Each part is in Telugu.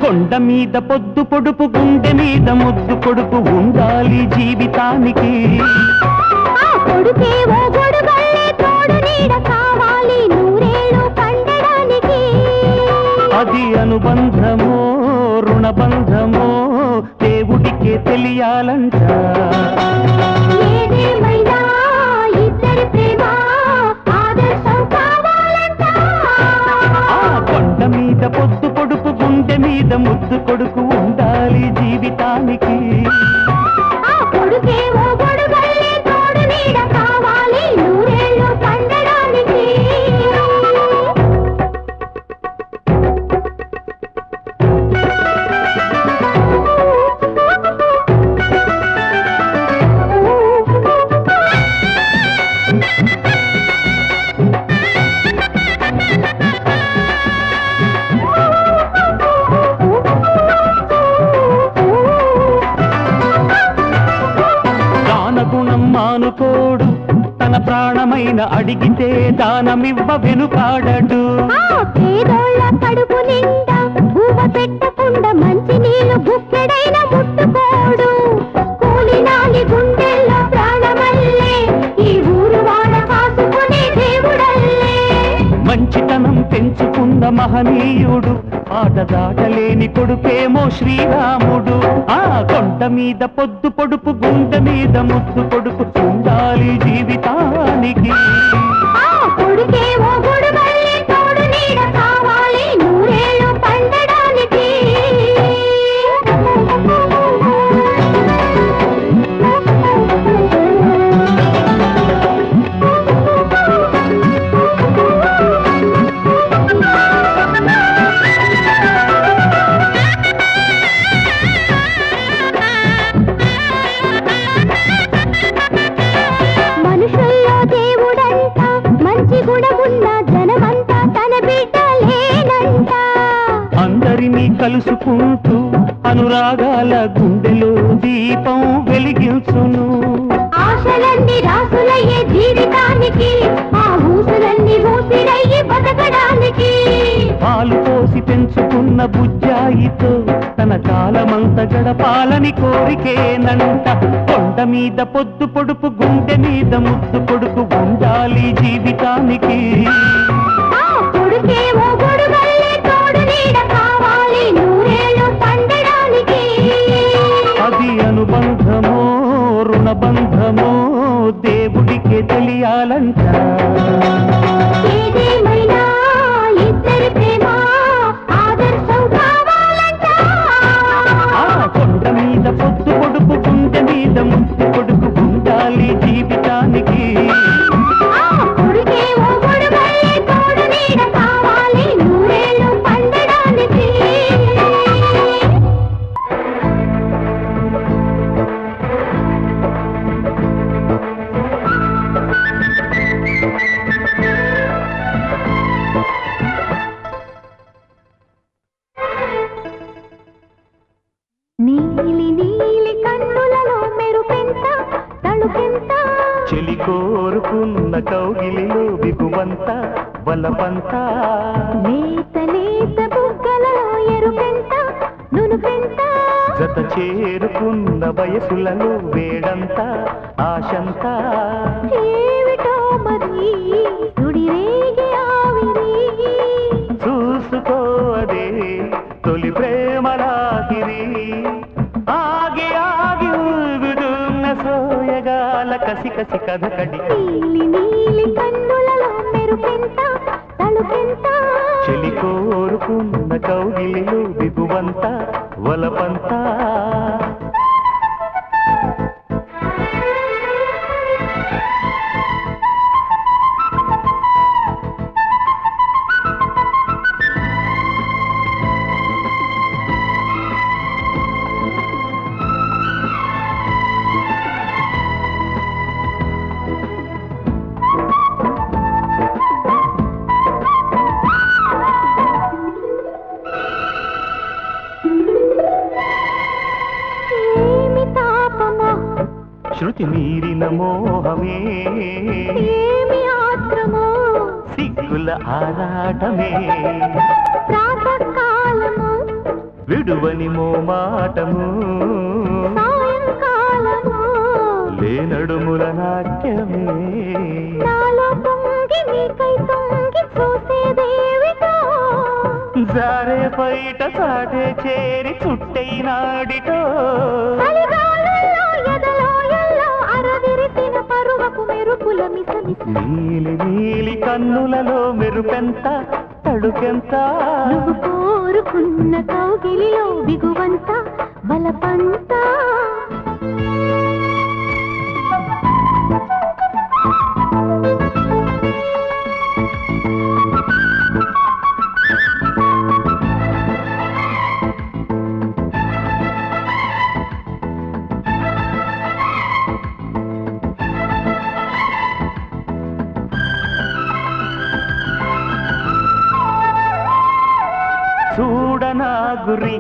కొండ మీద పొద్దు పొడుపు గుండె మీద ముద్దు కొడుకు ఉండాలి జీవితానికి. కొడుకేవో గొడుగల్లే తోడు నీడ కావాలి నూరేళ్ళు పండడానికి. అది అనుబంధమో రుణబంధమో దేవుడికే తెలియాలంట. ఏదేమైనా ఇద్దరి ప్రేమ ఆదర్శం కావాలంట. కొండ మీద పొద్దు పొడుపు గుండె మీద ముద్దు కొడుకు ఉండాలి జీవితానికి. కొడుకేవో గొడుగల్లే తోడు నీడ కావాలి నూరేళ్ళు పండడానికి. మానుకోడు తన ప్రాణమైన అడిగితే దానమివ్వ వెనుకాడడు. పేదోళ్ళ కడుపు నిండా ఊవ పెట్టకుండా మంచి నీళ్లు బుక్కెడైన ముట్టుకోడు. కూలినాలి గుండెల్లో ప్రాణమల్లే ఈ ఊరు వాడ కాసుకునే దేవుడల్లే. మంచితనం పెంచుకున్న మహనీయుడు ఆటదాటలేని కొడుకేమో శ్రీరాముడు. కొండ మీద పొద్దు పొడుపు గుండె మీద ముద్దు కొడుకు ఉండాలి జీవితానికి. కొడుకేవో గొడుగల్లే తోడు నీడ కావాలి నూరేళ్ళు పండడానికి. కలుసుకుంటూ అనురాగాల గుండెలో దీపం వెలిగించును. ఆశలన్నీ రాసులయ్యే జీవితానికి ఆ ఊసులన్నీ ఊపిరయ్యి బతకడానికి. పాలు పోసి పెంచుకున్న బుజ్జాయితో తన కాలమంత గడపాలని కోరికేనంట. కొండ మీద పొద్దు పొడుపు గుండె మీద ముద్దు కొడుకు ఉండాలి జీవితానికి. కొడుకేవో గొడుగల్లే తోడు నీడ కావాలి నూరేళ్ళు పండడానికి. అది అనుబంధమో రుణబంధమో దేవుడికే తెలియాలంట. ఏదేమైనా ఇద్దరి ప్రేమ ఆదర్శం కావాలంట. కొండ మీద పొద్దు పొడుపు గుండె మీద ముద్దు కొడుకు ఉండాలి జీవితానికి. కొడుకేవో గొడుగల్లే తోడు నీడ కావాలి నూరేళ్ళు పండడానికి. నీలి నీలి కన్నులలో మెరుపెంత తళుకెంత. చెలి కోరుకున్న కౌగిలిలో బిగువంత బలపంత. లేత లేత బుగ్గలలో ఎరుపెంత నునుపెంత. జత చేరుకున్న వయసులలో వేడంత ఆశంత. ఏమిటో మరి సుడిరేగి ఆవిరి. చూసుకో అదే తొలి ప్రేమలాగిరి. ఆగి ఆగి ఊగుతున్న సోయగాల కసి కసి కథకడి. నీలి నీలి కన్నులలో మెరుపెంత తళుకెంత. చెలి కోరుకున్న కౌగిలిలో బిగువంత వలపంత. శృతి మీరిన మోహమే ఏమి ఆత్రమో సిగ్గుల ఆరాటమే ప్రాతకాలము విడువని మోమాటము సాయంకాలము లేనడుముల నాట్యమే నాలో పొంగి నీకై తొంగి చూసేదేవిటో జారే బయట సాటే చేరి చుట్టైనాడిటో చలిగాలుల్లో ఎదలో ఎల్లో అరవిరిసిన పరువపు మెరుపుల మిసమిస నీలి నీలి కన్నులలో మెరుపెంత తడుకెంత నువ్వు కోరుకున్న కౌగిలిలో బిగువంత బలపంత చూడనా గురి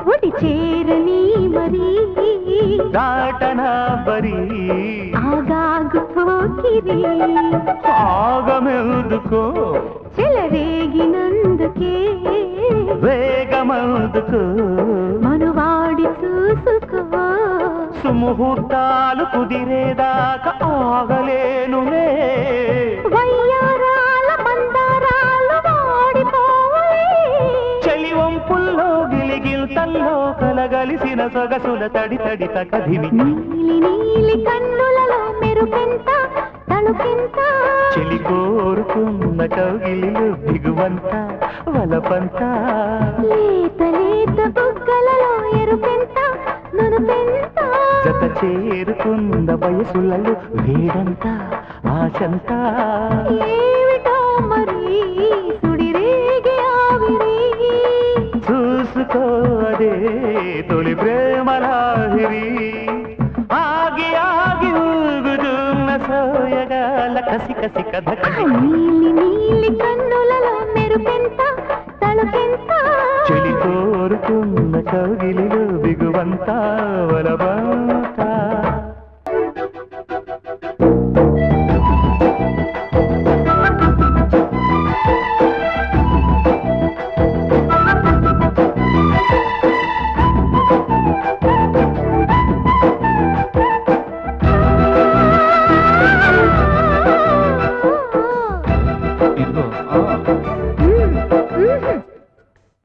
ఒడి చేరని మరి దాటనా బరి ఆగాగు పోకిరి ఆగమెదుకో చెలరేగినందుకే వేగమందుకో మనువాడి చూసుకో సుముహూర్తాలు కుదిరేదాకా ఆగలేనులే వయ్యారాల మందారాలు వాడిపోలే చలివంపుల్లో గిలిగిల్తల్లో కలగలిసిన సొగసుల తడి తడి తకదిమి నీలి నీలి కన్నులలో మెరుపెంత తణుకెంత చెలి కోరుకున్న కౌగిలిలో దిగువంత వలపంత లేత లేత బుగ్గలలో ఎరుపెంత నునుపెంత జత చేరుకున్న వయసులలో వేడంత ఆశంత ఏమిటో మరి సుడిరేగే ఆవిరి చూసుకో అదే తొలి ప్రేమలాహిరి ఆగి ఆగి ఊగుతున్న సోయగాల కసి కసి కథ నీలి నీలి కన్నులలో మెరుపెంత తణుకెంత చెలి కోరుకున్న కౌగిలిలో దిగువంత వలబంత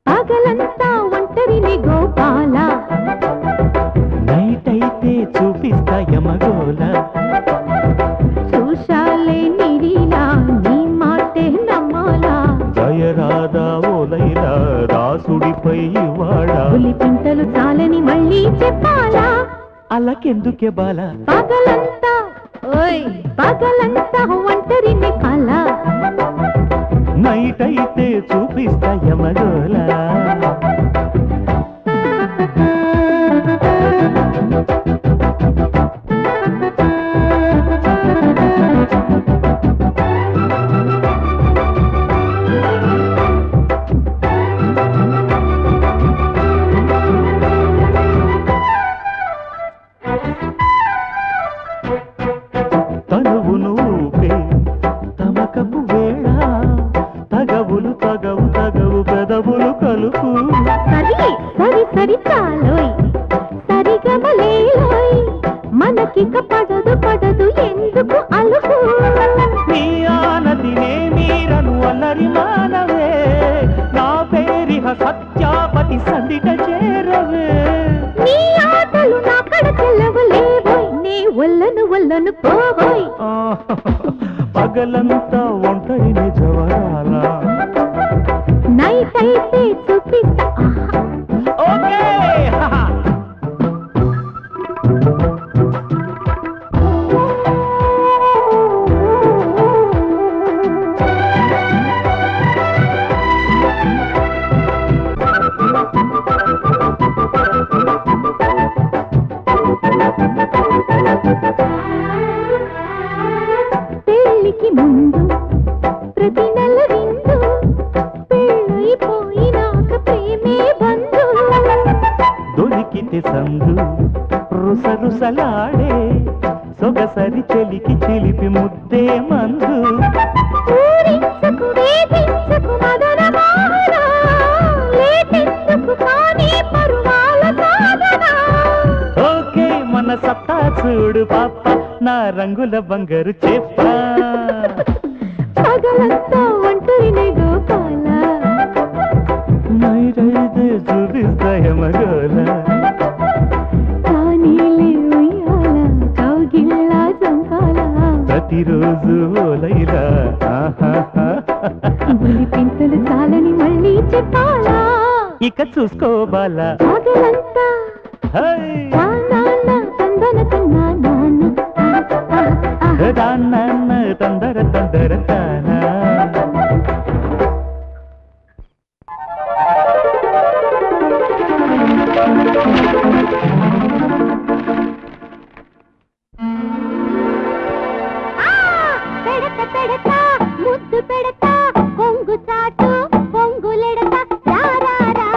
పగలంతా ఒంటరిని గోపాల నైట్ అయితే చూపిస్తా యమగోల చూశాలే నిరీలా నీ మాటే నమ్మాలా జయరాధా ఓలైలా రాసుడిపై వాడా పులి పింటలు చాలని మళ్ళీ చెప్పాలా అలకెందుకే బాల పగలంతా ఓయ్ పగలంతా ఒంటరిని కల నైట్ అయితే చూపిస్తా యమగోల తనువును ఊపే తమకపు వేళ తగవులు తగవు తగవు పెదవులు కలుపు సరి సరి సరి చాలోయ్ సరిగమలేలోయ్ మనకిక పడదు పడదు ఎందుకు అలుపు నీ ఆనదినే మీరను అల్లరి మానవే నా పేరిహ సత్యాపతి సందిట చేరవే నీ ఆటలు నా కడ చెల్లవలేవోయ్ నీ ఒల్లను పోవోయ్ పగలంతా ఒంటరిని జవరాల నైట్ అయితే చూపిస్తా ఓకే పెళ్ళికి ముందు ప్రతి నెల విందు పెళ్ళైపోయినాక ప్రేమే బంధు దొరికితే సందు రుసరుసలాడే సొగసరి చెలికి చిలిపి ముద్దే మందు ఊరించకు వేధించకు మదన మోహన లేటెందుకు కానీ చూడు పాప నా రంగుల బంగారు చెప్ప పగలంతా ఒంటరినే గోపాల నైరైతే చూపిస్తాయ మగోల కానీలే ఉయ్యాల కౌగిల్లా చంపాల ప్రతిరోజు ఓలైలా బులి పింతలు చాలని మళ్ళీ చెప్పాలా ఇక చూసుకోవాలా పగలంతా నాన్న తందర తందర తానా పెడత పెడతా ముద్దు పెడతా పొంగు చాటు పొంగులెడతా రారా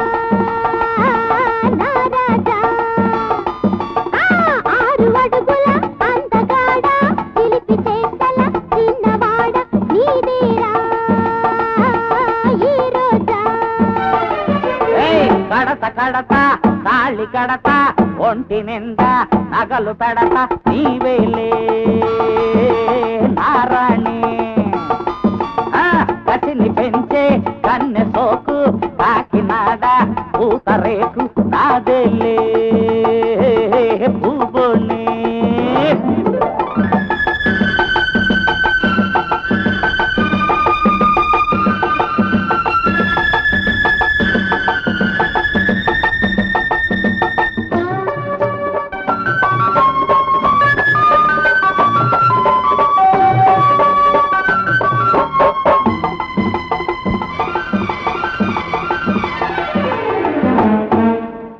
నారాజా 6 అడుగుల అందగాడ చిలిపి చేతల చిన్నవాడ నీదేరా ఈ రోజా కడత కడత తాళి కడత ఒంటి నిండా నగలు పెడత నీవేలే నారాణి కసిని పెంచే కన్నె సోకు కాకినాడ పూతరేకు నాదేలే పూబోని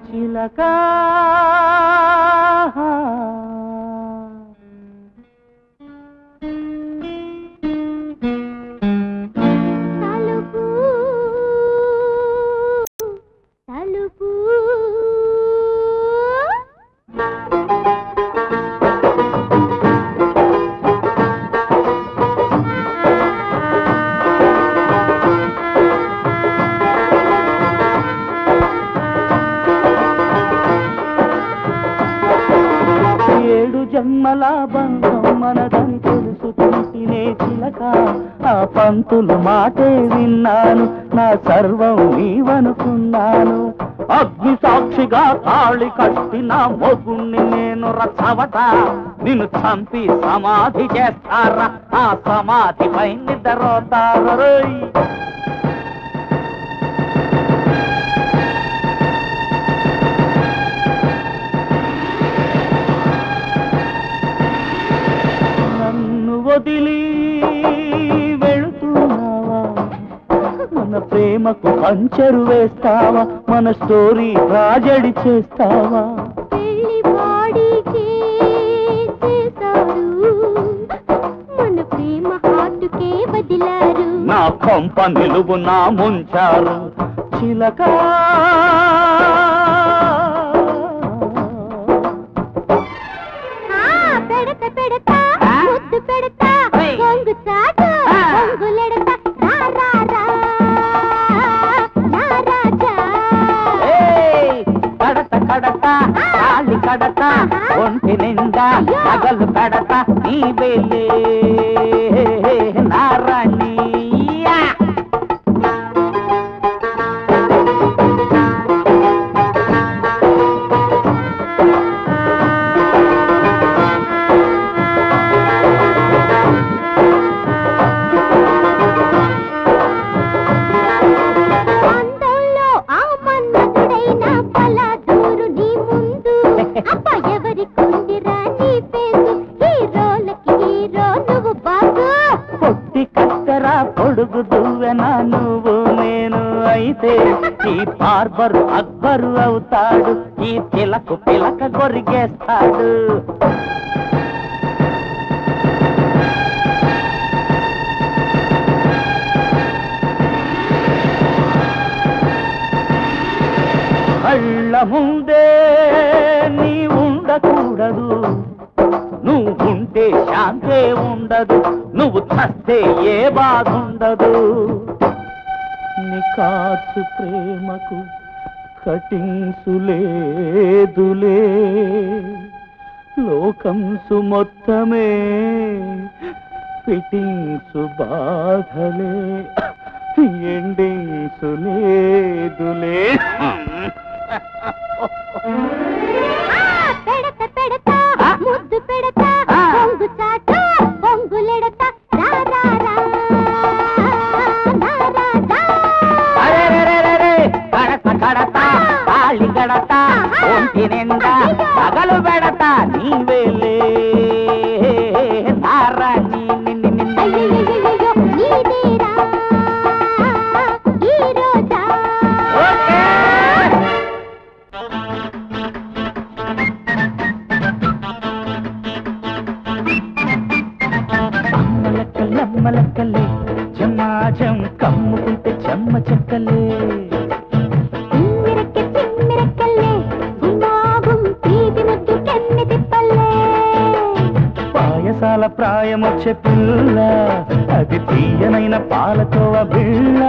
చిలకా తలుపు తలుపు ఏడు జన్మల బంధం మనదని తెలుసుకుంటేనే చిలక ఆ పంతులు మాటే విన్నాను నా సర్వం నీవనుకున్నాను అగ్ని సాక్షిగా తాళి కట్టిన మొగుణ్ణి నేను రచ్చవట నిన్ను చంపి సమాధి చేస్తారా ఆ సమాధిపై నిద్రపోతారు నన్ను వదిలి వెళుతున్నావా మన ప్రేమకు పంచరు వేస్తావా మన స్టోరీ ట్రాజెడీ చేస్తావా పెళ్లి బాడీకే చేశారు మన ప్రేమ హార్టుకే బదిలారు నా కొంప నిలువు నా ముంచారు చిలక పెడత పెడతా ముద్దు పెడతా పొంగు చాటు పొంగులెడతా రారా నారాజా కడత కడత తాళి కడత ఒంటి నిండా నగలు పెడత నీవేలే నారాణి అందంలో ఆ మన్మధుడైన పలాదూరు నీ ముందు అబ్బ ఎవరి కుందిరా నీ పేసు హీరోలకి హీరో నువ్వు బాగు పొట్టి కత్తెర పొడుగు దువ్వెన నువ్వు నేను అయితే ఈ బార్బరు అక్బరు అవుతాడు ఈ తిలకు పిలక గొరిగేస్తాడు కళ్ళ ముందే నీ ఉండకూడదు నువ్వుంటే శాంతే ఉండదు నువ్వు చస్తే ఏ బాధ ఉండదు నికాసు ప్రేమకు కటింగ్సు లేదులే లోకంసు మొత్తమే ఫిటింగ్సు బాధలే ఎండింగ్సు లేదులే. పెడత పెడతా ముద్దు పెడతా పొంగు చాట పొంగులెడత రా రా రా కడత కడత తాళి కడత ఒంటి నిండా నగలు పెడత నీవేలే నారాణి అయ్యయ్యయ్యయ్యో నీదేరా ఈ రోజా అమ్మలక్కలే జమాజం కమ్ముకుంటే చెమ్మ చెక్కలే చిమ్మిరక్కల్లే గుమాగుం తీపి ముద్దు కెన్ని తిప్పల్లే పాయసాల ప్రాయమొచ్చే పిల్ల అది తీయనైన పాలకోవ బిళ్ళ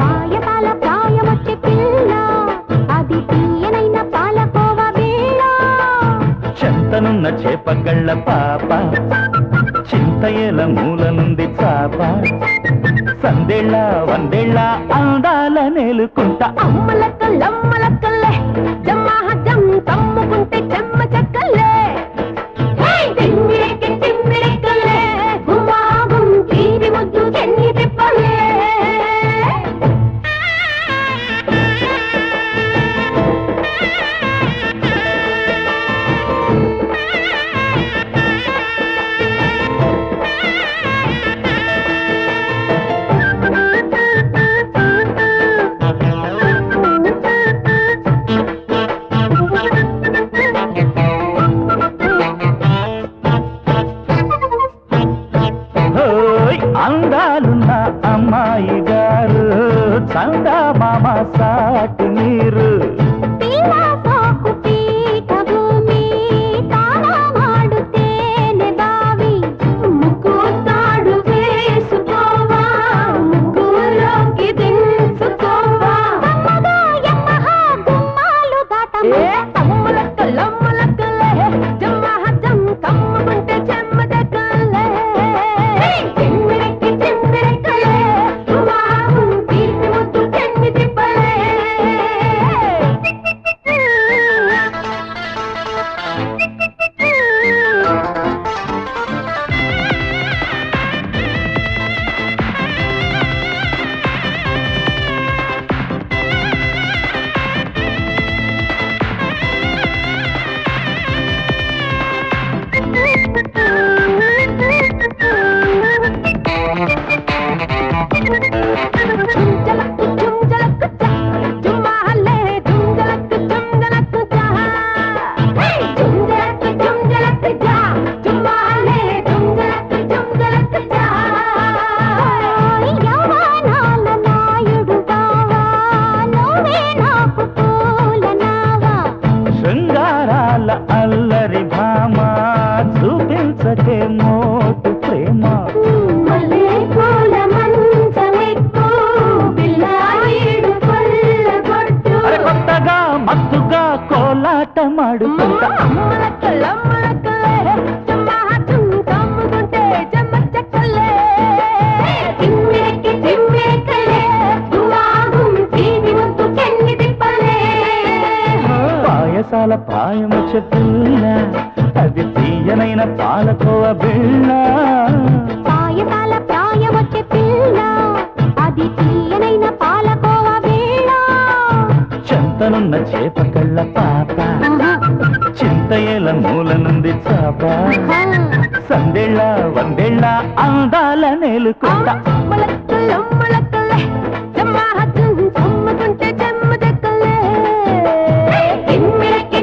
పాయసాల ప్రాయమొచ్చే పిల్ల అది తీయనైన పాలకోవ బిళ్ళ చెంతనున్న చేపగళ్ళ పాప చింతయేల మూలనుంది చాప సందేళ్ళ వందేళ్ళ అందాల నేలుకుంటా అమ్మలక్కల్లే జమాహజం కమ్ముకుంటే చెమ్మ చెక్కల్లే చిమ్మిరెక్కల్లే గుమాగుం తీపి ముద్దు కెన్ని తిప్పల్లే అందాలున్న అమ్మాయి గారు చందా మామ సాటి నీరు సాకు పీఠ భూమి తాళ మాడుతేనే బావి ముక్కు తాడు వేసుకోవా ముగ్గులోకి దించుకోవా అమ్మగా యమ్మహా గుమ్మాలు దాటమ్మా అమ్మలక్కలే జమ్మహజం కమ్ముకుంటే చెమ్మ దగ్గల్లే చిమ్మిరెక్కలే గుమాగుం తీపి ముద్దు కెన్ని తిప్పలే శృంగారాల అల్లరి భామ చూపించకే మోటు ప్రేమ అరే కొత్తగా మత్తుగా కోలాట మాడుకుంటా పాయసాల ప్రాయము చెప్పుల్ల అది తీయనైన పాలకోవ బిళ్ళ పాయసాల ప్రాయమొచ్చే పిల్ల అది తీయనైన పాలకోవ బిళ్ళ చెంతనున్న చేపకళ్ళ పాప చింతయేల మూలనుంది చాప సందేళ్ళ వందేళ్ళ అందాల నేలుకుంటా అమ్మలక్కలే జమ్మహజం కమ్ముకుంటే చెమ్మ దగ్గల్లే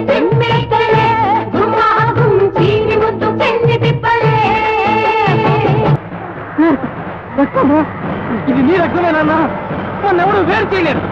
చిమ్మిరెక్కలే గుమాగుం తీపి ముద్దు కెన్ని తిప్పలే ఇది నీ రక్తమేనన్నా నన్నెవడు వేరు చేయలేరు